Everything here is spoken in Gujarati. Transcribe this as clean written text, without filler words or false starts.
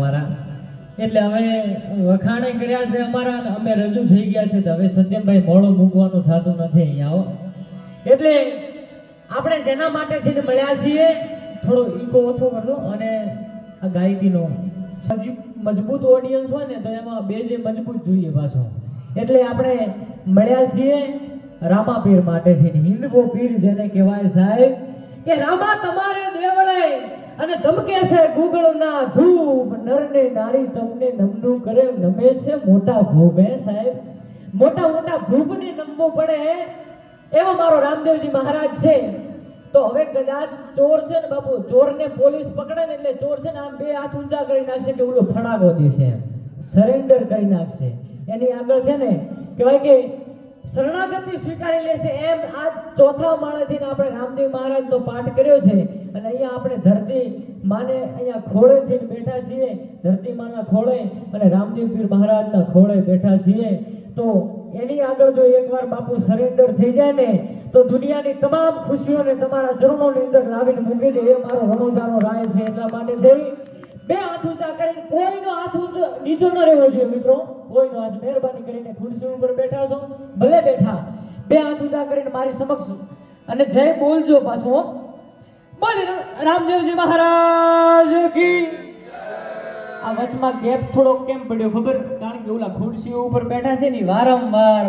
અમારા એટલે હવે વખાણે કર્યા છે અમારા, અમે રજૂ થઈ ગયા છે. તો હવે સત્યમભાઈ મોડું મૂકવાનું થતું નથી અહીંયા. એટલે આપણે જેના માટે થઈને મળ્યા છીએ, થોડો ઈકો ઓછો કરજો. અને આ ગાયકીનો મજબૂત ઓડિયન્સ હોય ને તો એમાં બે જે મજબૂત જોઈએ પાછો. એટલે આપણે મળ્યા છીએ રામાપીર માટે થઈને. હિન્દવો પીર જેને કહેવાય સાહેબ, કે રામા તમારે દેવળે અને ધમકે છે ગુગળના ધૂપ, નરને નારી તમને નમનું કરે, નમે છે મોટા ભૂપ. હે સાહેબ, મોટા મોટા ભૂપને નમવું પડે એવો મારો રામદેવજી મહારાજ છે. તો હવે કદાચ ચોર છે ને બાપુ, ચોરને પોલીસ પકડે ને એટલે ચોર છે ને આમ બે હાથ ઊંચા કરી નાખશે કે ઓલો ફડાકો દેશે, સરેન્ડર કરી નાખશે. એની આગળ છે ને કહેવાય કે શરણાગતિ સ્વીકારી લેશે. એમ આ ચોથા માળેથી આપણે રામદેવ મહારાજનો પાઠ કર્યો છે. અને અહીંયા આપણે ધરતી માને અહીંયા ખોળેથી બેઠા છીએ, ધરતી માના ખોળે અને રામદેવ પીર મહારાજના ખોળે બેઠા છીએ. તો એની આગળ જો એકવાર બાપુ સરેન્ડર થઈ જાય ને તો દુનિયાની તમામ ખુશીઓને તમારા ચરણોની અંદર લાવીને મૂકી દે. એ મારો રણોજાનો રાય છે. એટલા માટે થઈ બે હાથ ઊંચા કરીને, કોઈનો હાથ ઊંચો નીચો ન રહેવો જોઈએ મિત્રો, કોઈનો હાથ. મહેરબાની કરીને ખુરશી ઉપર બેઠા છો ભલે બેઠા, બે હાથ ઊંચા કરીને મારી સમક્ષ અને જય બોલજો પાછો. બોલ રામદેવજી મહારાજ કી. આ વચમાં ગેપ થોડો કેમ પડ્યો ખબર? કારણ કે ઓલા ખુરશીઓ ઉપર બેઠા છે ને વારંવાર